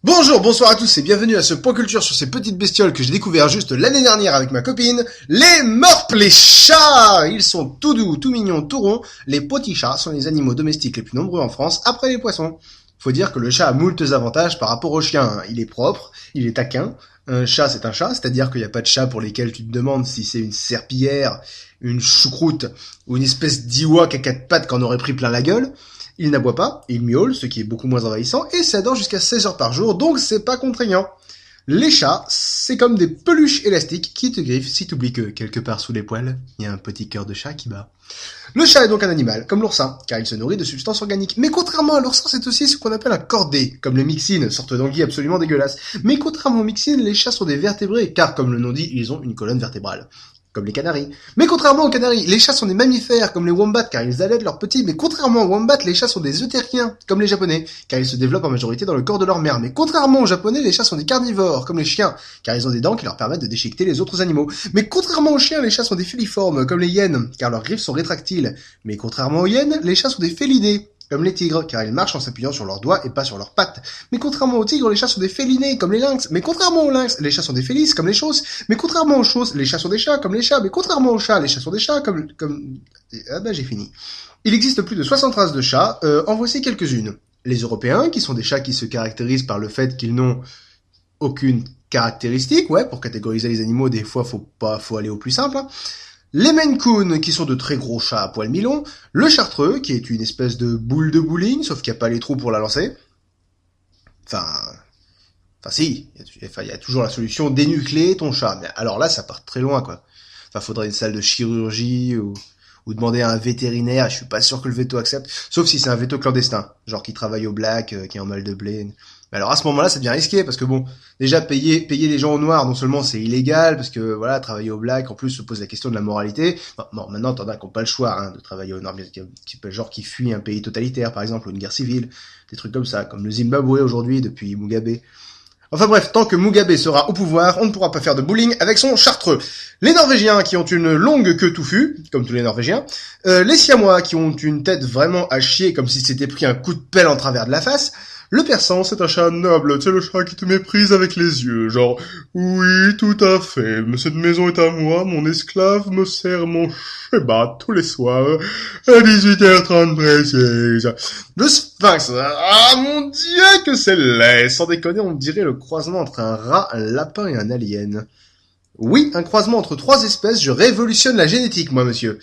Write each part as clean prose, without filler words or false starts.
Bonjour, bonsoir à tous et bienvenue à ce point culture sur ces petites bestioles que j'ai découvert juste l'année dernière avec ma copine, les morpes, les chats. Ils sont tout doux, tout mignons, tout ronds. Les petits chats sont les animaux domestiques les plus nombreux en France après les poissons. Faut dire que le chat a moultes avantages par rapport au chien. Il est propre, il est taquin. Un chat, c'est un chat, c'est-à-dire qu'il n'y a pas de chat pour lesquels tu te demandes si c'est une serpillière, une choucroute ou une espèce d'Ewok à quatre pattes qu'en aurait pris plein la gueule. Il n'aboie pas, il miaule, ce qui est beaucoup moins envahissant, et ça dort jusqu'à 16 heures par jour, donc c'est pas contraignant. Les chats, c'est comme des peluches élastiques qui te griffent si t'oublies que, quelque part sous les poils, il y a un petit cœur de chat qui bat. Le chat est donc un animal, comme l'oursin, car il se nourrit de substances organiques. Mais contrairement à l'oursin, c'est aussi ce qu'on appelle un cordé, comme les myxines, sorte d'anguille absolument dégueulasse. Mais contrairement aux myxines, les chats sont des vertébrés, car comme le nom dit, ils ont une colonne vertébrale. Comme les canaris. Mais contrairement aux canaris, les chats sont des mammifères, comme les wombats, car ils allaitent leurs petits. Mais contrairement aux wombats, les chats sont des eutériens, comme les japonais, car ils se développent en majorité dans le corps de leur mère. Mais contrairement aux japonais, les chats sont des carnivores, comme les chiens, car ils ont des dents qui leur permettent de déchiqueter les autres animaux. Mais contrairement aux chiens, les chats sont des filiformes, comme les hyènes, car leurs griffes sont rétractiles. Mais contrairement aux hyènes, les chats sont des félidés, comme les tigres, car ils marchent en s'appuyant sur leurs doigts et pas sur leurs pattes. Mais contrairement aux tigres, les chats sont des félinés, comme les lynx. Mais contrairement aux lynx, les chats sont des félis, comme les chausses. Mais contrairement aux chausses, les chats sont des chats, comme les chats. Mais contrairement aux chats, les chats sont des chats, comme... Ah bah j'ai fini. Il existe plus de 60 races de chats, en voici quelques-unes. Les Européens, qui sont des chats qui se caractérisent par le fait qu'ils n'ont aucune caractéristique, ouais, pour catégoriser les animaux, des fois faut aller au plus simple, hein. Les Maine Coon, qui sont de très gros chats à poils mi-longs. Le Chartreux, qui est une espèce de boule de bowling, sauf qu'il n'y a pas les trous pour la lancer. Enfin si, il y a toujours la solution dénucléer ton chat. Mais alors là, ça part très loin, quoi. Enfin, faudrait une salle de chirurgie ou demander à un vétérinaire. Je suis pas sûr que le veto accepte. Sauf si c'est un veto clandestin. Genre qui travaille au black, qui est en mal de blé. Mais alors à ce moment-là, ça devient risqué parce que bon, déjà payer les gens au noir, non seulement c'est illégal parce que voilà, travailler au black, en plus se pose la question de la moralité. Bon, maintenant t'en as qui n'ont pas le choix de travailler au noir, genre qui fuient un pays totalitaire par exemple ou une guerre civile, des trucs comme ça, comme le Zimbabwe aujourd'hui depuis Mugabe. Enfin bref, tant que Mugabe sera au pouvoir, on ne pourra pas faire de bowling avec son Chartreux. Les Norvégiens qui ont une longue queue touffue, comme tous les Norvégiens. Les Siamois qui ont une tête vraiment à chier, comme si s'était pris un coup de pelle en travers de la face. Le Persan, c'est un chat noble, c'est le chat qui te méprise avec les yeux, genre « Oui, tout à fait, mais cette maison est à moi, mon esclave me sert mon shebat tous les soirs, à 18h30 précise. » Le Sphinx, ah mon dieu que c'est laid, sans déconner, on dirait le croisement entre un rat, un lapin et un alien. Oui, un croisement entre 3 espèces, je révolutionne la génétique, moi, monsieur.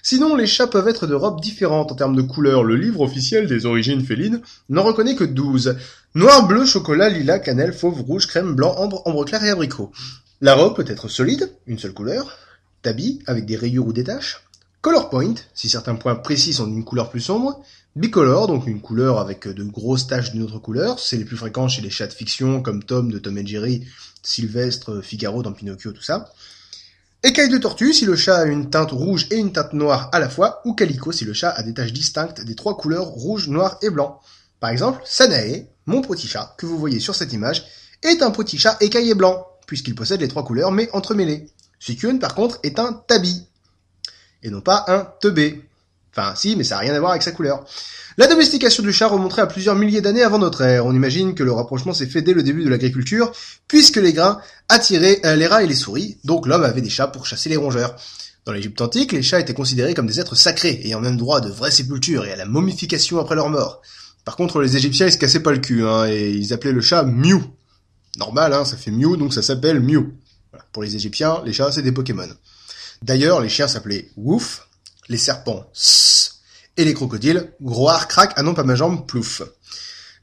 Sinon, les chats peuvent être de robes différentes en termes de couleurs. Le livre officiel des origines félines n'en reconnaît que 12. Noir, bleu, chocolat, lilas, cannelle, fauve, rouge, crème, blanc, ambre clair et abricot. La robe peut être solide, une seule couleur. Tabi, avec des rayures ou des taches. Color point, si certains points précis sont d'une couleur plus sombre. Bicolore, donc une couleur avec de grosses taches d'une autre couleur. C'est les plus fréquents chez les chats de fiction, comme Tom de Tom et Jerry, Sylvestre, Figaro dans Pinocchio, tout ça. Écaille de tortue si le chat a une teinte rouge et une teinte noire à la fois, ou calico si le chat a des taches distinctes des 3 couleurs rouge, noir et blanc. Par exemple, Sanae, mon petit chat, que vous voyez sur cette image, est un petit chat écaillé blanc, puisqu'il possède les 3 couleurs mais entremêlées. Suicune, par contre, est un tabi, et non pas un teubé. Enfin, si, mais ça n'a rien à voir avec sa couleur. La domestication du chat remonterait à plusieurs milliers d'années avant notre ère. On imagine que le rapprochement s'est fait dès le début de l'agriculture, puisque les grains attiraient les rats et les souris, donc l'homme avait des chats pour chasser les rongeurs. Dans l'Égypte antique, les chats étaient considérés comme des êtres sacrés, ayant même droit à de vraies sépultures et à la momification après leur mort. Par contre, les Égyptiens, ils se cassaient pas le cul, et ils appelaient le chat Mew. Normal, ça fait Mew, donc ça s'appelle Mew. Voilà. Pour les Égyptiens, les chats, c'est des Pokémon. D'ailleurs, les chiens s'appelaient Wouf, les serpents Ss, et les crocodiles Groar, Crac, ah non pas ma jambe, Plouf.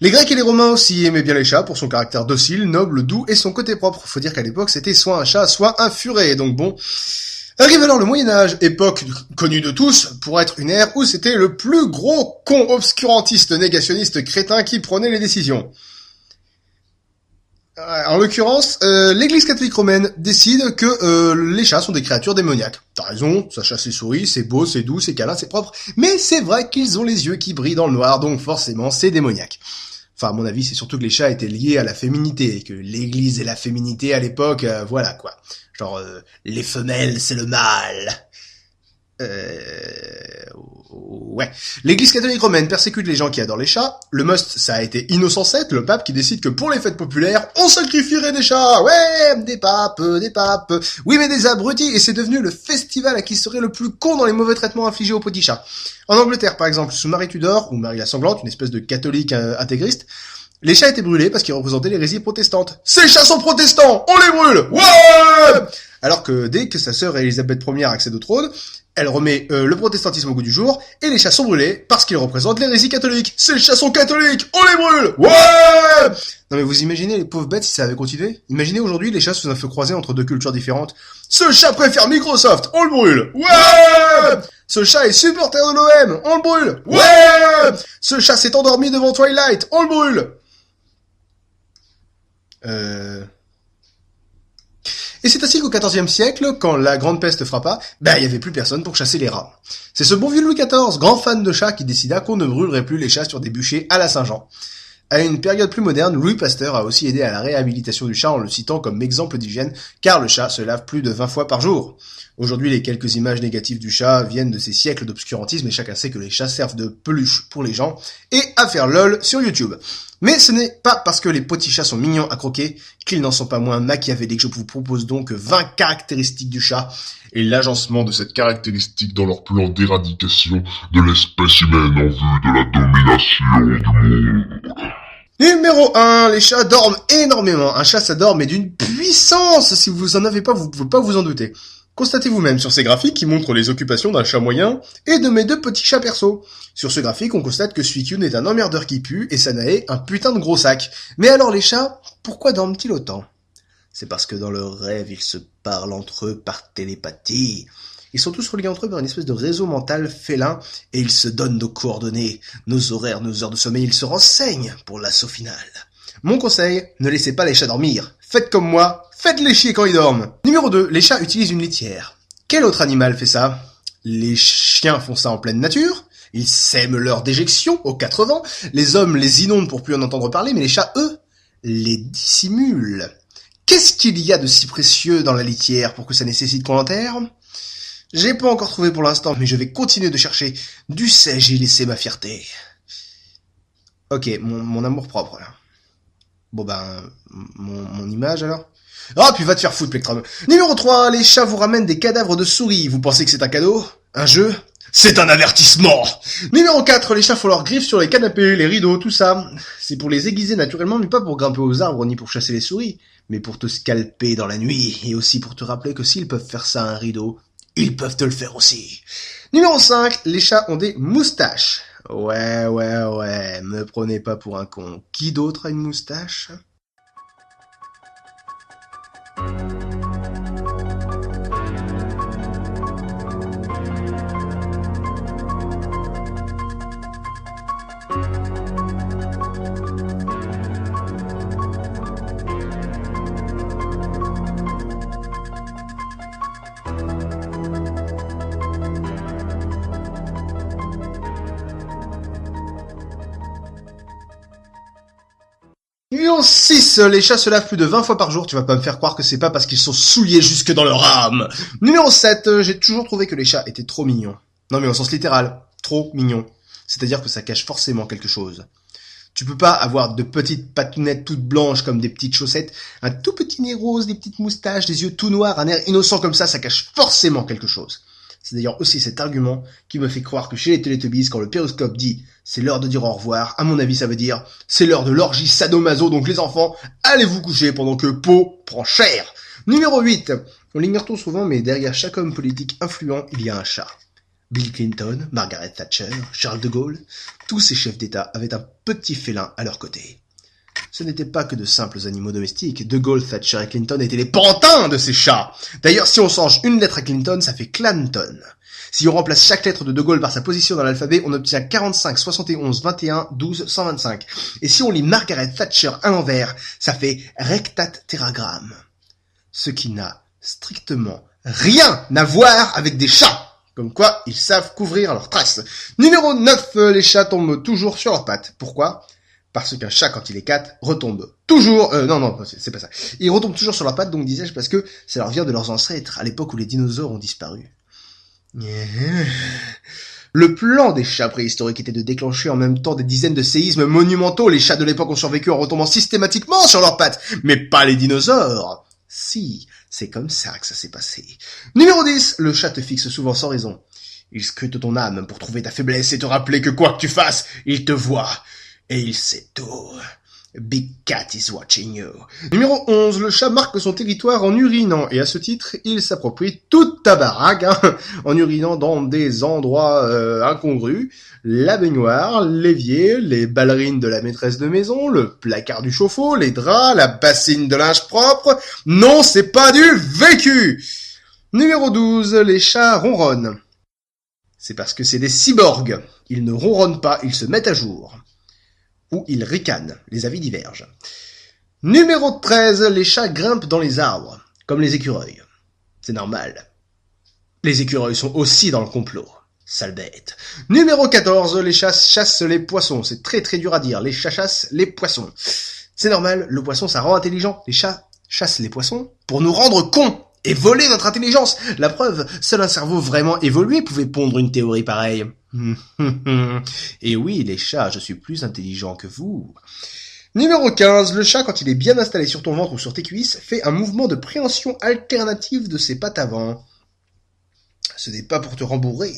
Les Grecs et les Romains aussi aimaient bien les chats pour son caractère docile, noble, doux et son côté propre. Faut dire qu'à l'époque c'était soit un chat, soit un furet, donc bon, Arrive alors le Moyen-Âge, époque connue de tous pour être une ère où c'était le plus gros con obscurantiste négationniste crétin qui prenait les décisions. En l'occurrence, l'Église catholique romaine décide que les chats sont des créatures démoniaques. T'as raison, ça chasse les souris, c'est beau, c'est doux, c'est câlin, c'est propre, mais c'est vrai qu'ils ont les yeux qui brillent dans le noir, donc forcément c'est démoniaque. Enfin, à mon avis, c'est surtout que les chats étaient liés à la féminité, et que l'Église et la féminité à l'époque, voilà quoi. Genre, les femelles, c'est le mal. Ouais. L'Église catholique romaine persécute les gens qui adorent les chats. Le must, ça a été Innocent VII, le pape, qui décide que pour les fêtes populaires, on sacrifierait des chats. Ouais, des papes. Oui, mais des abrutis. Et c'est devenu le festival à qui serait le plus con dans les mauvais traitements infligés aux petits chats. En Angleterre, par exemple, sous Marie Tudor, ou Marie la Sanglante, une espèce de catholique intégriste, les chats étaient brûlés parce qu'ils représentaient l'hérésie protestante. Ces chats sont protestants, on les brûle. Ouais. Alors que dès que sa sœur Élisabeth Ier accède au trône, elle remet le protestantisme au goût du jour, et les chats sont brûlés parce qu'ils représentent l'hérésie catholique. Ces chats sont catholiques, on les brûle. Ouais. Non mais vous imaginez les pauvres bêtes si ça avait continué? Imaginez aujourd'hui les chats sous un feu croisé entre deux cultures différentes. Ce chat préfère Microsoft, on le brûle. Ouais. Ce chat est supporter de l'OM, on le brûle. Ouais. Ce chat s'est endormi devant Twilight, on le brûle. Et c'est ainsi qu'au XIVe siècle, quand la grande peste frappa, il y avait plus personne pour chasser les rats. C'est ce bon vieux Louis XIV, grand fan de chats, qui décida qu'on ne brûlerait plus les chats sur des bûchers à la Saint-Jean. À une période plus moderne, Louis Pasteur a aussi aidé à la réhabilitation du chat en le citant comme exemple d'hygiène, car le chat se lave plus de 20 fois par jour. Aujourd'hui, les quelques images négatives du chat viennent de ces siècles d'obscurantisme et chacun sait que les chats servent de peluche pour les gens et à faire lol sur YouTube. Mais ce n'est pas parce que les petits chats sont mignons à croquer qu'ils n'en sont pas moins machiavéliques. Je vous propose donc 20 caractéristiques du chat et l'agencement de cette caractéristique dans leur plan d'éradication de l'espèce humaine en vue de la domination du monde. Numéro 1, les chats dorment énormément. Un chat, ça dort, mais d'une puissance. Si vous en avez pas, vous pouvez pas vous en douter. Constatez vous-même sur ces graphiques qui montrent les occupations d'un chat moyen et de mes deux petits chats perso. Sur ce graphique, on constate que Suicune est un emmerdeur qui pue et Sanae un putain de gros sac. Mais alors les chats, pourquoi dorment-ils autant? C'est parce que dans leur rêve, ils se parlent entre eux par télépathie. Ils sont tous reliés entre eux par une espèce de réseau mental félin et ils se donnent nos coordonnées, nos horaires, nos heures de sommeil, ils se renseignent pour l'assaut final. Mon conseil, ne laissez pas les chats dormir. Faites comme moi, faites-les chier quand ils dorment. Numéro 2, les chats utilisent une litière. Quel autre animal fait ça? Les chiens font ça en pleine nature. Ils sèment leur déjection aux 4 vents. Les hommes les inondent pour plus en entendre parler, mais les chats, eux, les dissimulent. Qu'est-ce qu'il y a de si précieux dans la litière pour que ça nécessite qu'on l'enterre? J'ai pas encore trouvé pour l'instant, mais je vais continuer de chercher. Dussé-je y laisser ma fierté? Ok, mon amour propre, là. Bon mon image alors. Ah, puis va te faire foutre, Plectrum. Numéro 3, les chats vous ramènent des cadavres de souris. Vous pensez que c'est un cadeau? Un jeu? C'est un avertissement. Numéro 4, les chats font leurs griffes sur les canapés, les rideaux, tout ça. C'est pour les aiguiser naturellement, mais pas pour grimper aux arbres ni pour chasser les souris, mais pour te scalper dans la nuit, et aussi pour te rappeler que s'ils peuvent faire ça à un rideau, ils peuvent te le faire aussi. Numéro 5, les chats ont des moustaches. Ouais, me prenez pas pour un con. Qui d'autre a une moustache? Numéro 6, les chats se lavent plus de 20 fois par jour. Tu vas pas me faire croire que c'est pas parce qu'ils sont souillés jusque dans leur âme. Numéro 7, j'ai toujours trouvé que les chats étaient trop mignons. Non mais au sens littéral, trop mignons. C'est-à-dire que ça cache forcément quelque chose. Tu peux pas avoir de petites patounettes toutes blanches comme des petites chaussettes, un tout petit nez rose, des petites moustaches, des yeux tout noirs, un air innocent comme ça cache forcément quelque chose. C'est d'ailleurs aussi cet argument qui me fait croire que chez les Teletubbies, quand le périscope dit « c'est l'heure de dire au revoir », à mon avis ça veut dire « c'est l'heure de l'orgie sadomaso, donc les enfants, allez vous coucher pendant que Po prend cher ». Numéro 8, on l'ignore trop souvent, mais derrière chaque homme politique influent, il y a un chat. Bill Clinton, Margaret Thatcher, Charles de Gaulle, tous ces chefs d'État avaient un petit félin à leur côté. Ce n'étaient pas que de simples animaux domestiques. De Gaulle, Thatcher et Clinton étaient les pantins de ces chats. D'ailleurs, si on change une lettre à Clinton, ça fait Clanton. Si on remplace chaque lettre de Gaulle par sa position dans l'alphabet, on obtient 45, 71, 21, 12, 125. Et si on lit Margaret Thatcher à l'envers, ça fait rectatetragramme. Ce qui n'a strictement rien à voir avec des chats. Comme quoi, ils savent couvrir leurs traces. Numéro 9, les chats tombent toujours sur leurs pattes. Pourquoi ? Parce qu'un chat, quand il est 4, retombe toujours... non, c'est pas ça. Ils retombent toujours sur leurs pattes, donc disais-je, parce que ça leur vient de leurs ancêtres, à l'époque où les dinosaures ont disparu. Le plan des chats préhistoriques était de déclencher en même temps des dizaines de séismes monumentaux. Les chats de l'époque ont survécu en retombant systématiquement sur leurs pattes, mais pas les dinosaures. Si, c'est comme ça que ça s'est passé. Numéro 10, le chat te fixe souvent sans raison. Il scrute ton âme pour trouver ta faiblesse et te rappeler que quoi que tu fasses, il te voit. Et il sait tout. Big Cat is watching you. Numéro 11, le chat marque son territoire en urinant, et à ce titre, il s'approprie toute ta baraque, en urinant dans des endroits incongrus. La baignoire, l'évier, les ballerines de la maîtresse de maison, le placard du chauffe-eau, les draps, la bassine de linge propre. Non, c'est pas du vécu. Numéro 12, les chats ronronnent. C'est parce que c'est des cyborgs. Ils ne ronronnent pas, ils se mettent à jour. Ou ils ricanent, les avis divergent. Numéro 13, les chats grimpent dans les arbres, comme les écureuils. C'est normal. Les écureuils sont aussi dans le complot. Sale bête. Numéro 14, les chats chassent les poissons. C'est très très dur à dire. Les chats chassent les poissons. C'est normal, le poisson ça rend intelligent. Les chats chassent les poissons pour nous rendre cons et voler notre intelligence. La preuve, seul un cerveau vraiment évolué pouvait pondre une théorie pareille. Et oui, les chats, je suis plus intelligent que vous. Numéro 15, le chat, quand il est bien installé sur ton ventre ou sur tes cuisses, fait un mouvement de préhension alternative de ses pattes avant. Ce n'est pas pour te rembourrer.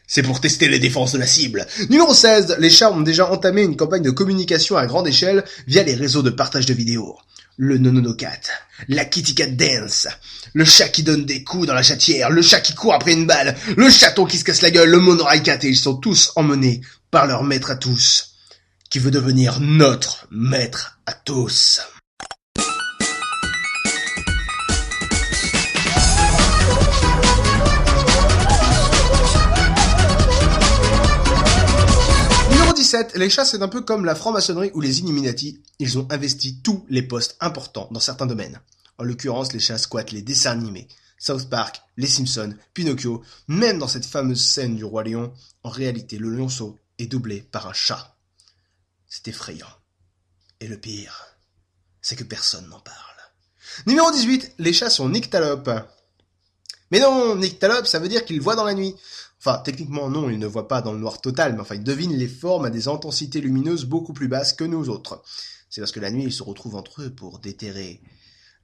C'est pour tester les défenses de la cible. Numéro 16, les chats ont déjà entamé une campagne de communication à grande échelle via les réseaux de partage de vidéos. Le nononocat, la kitty cat dance, le chat qui donne des coups dans la chatière, le chat qui court après une balle, le chaton qui se casse la gueule, le monorail cat, et ils sont tous emmenés par leur maître à tous, qui veut devenir notre maître à tous. Numéro 17, les chats c'est un peu comme la franc-maçonnerie ou les Illuminati, ils ont investi tous les postes importants dans certains domaines. En l'occurrence, les chats squattent les dessins animés, South Park, Les Simpsons, Pinocchio, même dans cette fameuse scène du Roi Lion, en réalité le lionceau est doublé par un chat. C'est effrayant. Et le pire, c'est que personne n'en parle. Numéro 18, les chats sont nyctalopes. Mais non, nyctalope, ça veut dire qu'ils voient dans la nuit. Enfin, techniquement non, ils ne voient pas dans le noir total, mais enfin ils devinent les formes à des intensités lumineuses beaucoup plus basses que nous autres. C'est parce que la nuit, ils se retrouvent entre eux pour déterrer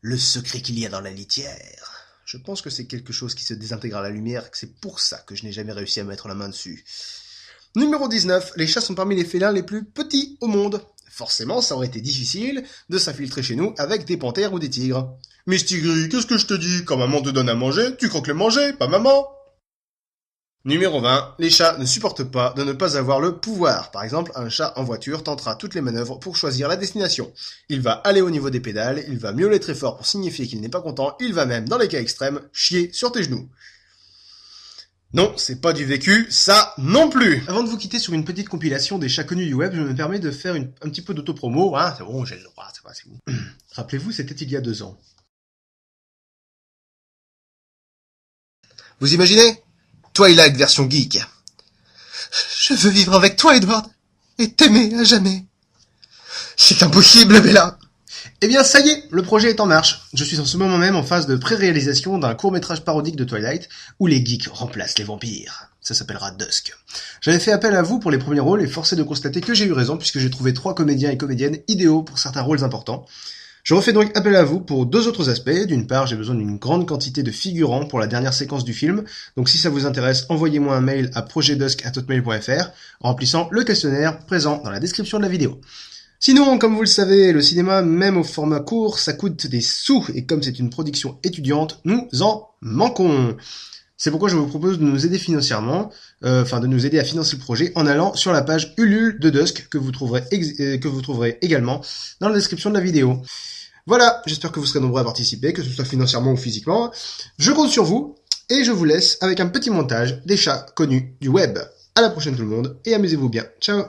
le secret qu'il y a dans la litière. Je pense que c'est quelque chose qui se désintègre à la lumière, que c'est pour ça que je n'ai jamais réussi à mettre la main dessus. Numéro 19, les chats sont parmi les félins les plus petits au monde. Forcément, ça aurait été difficile de s'infiltrer chez nous avec des panthères ou des tigres. Mais Stigri, qu'est-ce que je te dis? Quand maman te donne à manger, tu croques le manger, pas maman. Numéro 20, les chats ne supportent pas de ne pas avoir le pouvoir. Par exemple, un chat en voiture tentera toutes les manœuvres pour choisir la destination. Il va aller au niveau des pédales, il va miauler très fort pour signifier qu'il n'est pas content, il va même, dans les cas extrêmes, chier sur tes genoux. Non, c'est pas du vécu, ça non plus. Avant de vous quitter sur une petite compilation des chats connus du web, je me permets de faire un petit peu d'autopromo. C'est bon, j'ai le droit, c'est bon. Rappelez-vous, c'était il y a 2 ans. Vous imaginez ? Twilight version geek. Je veux vivre avec toi, Edward, et t'aimer à jamais. C'est impossible, Bella. Eh bien, ça y est, le projet est en marche. Je suis en ce moment même en phase de pré-réalisation d'un court-métrage parodique de Twilight, où les geeks remplacent les vampires. Ça s'appellera Dusk. J'avais fait appel à vous pour les premiers rôles, et force est de constater que j'ai eu raison, puisque j'ai trouvé 3 comédiens et comédiennes idéaux pour certains rôles importants. Je refais donc appel à vous pour 2 autres aspects. D'une part, j'ai besoin d'une grande quantité de figurants pour la dernière séquence du film. Donc si ça vous intéresse, envoyez-moi un mail à projetdusk@hotmail.fr en remplissant le questionnaire présent dans la description de la vidéo. Sinon, comme vous le savez, le cinéma, même au format court, ça coûte des sous. Et comme c'est une production étudiante, nous en manquons. C'est pourquoi je vous propose de nous aider financièrement, de nous aider à financer le projet en allant sur la page Ulule de Dusk que vous trouverez également dans la description de la vidéo. Voilà, j'espère que vous serez nombreux à participer, que ce soit financièrement ou physiquement. Je compte sur vous et je vous laisse avec un petit montage des chats connus du web. À la prochaine tout le monde et amusez-vous bien. Ciao.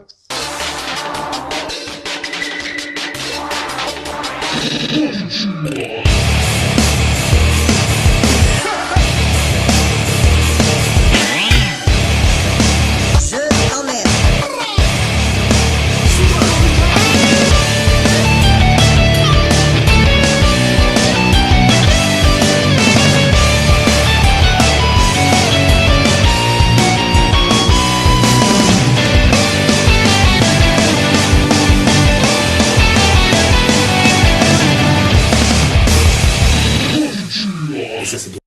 Ça c'est bien.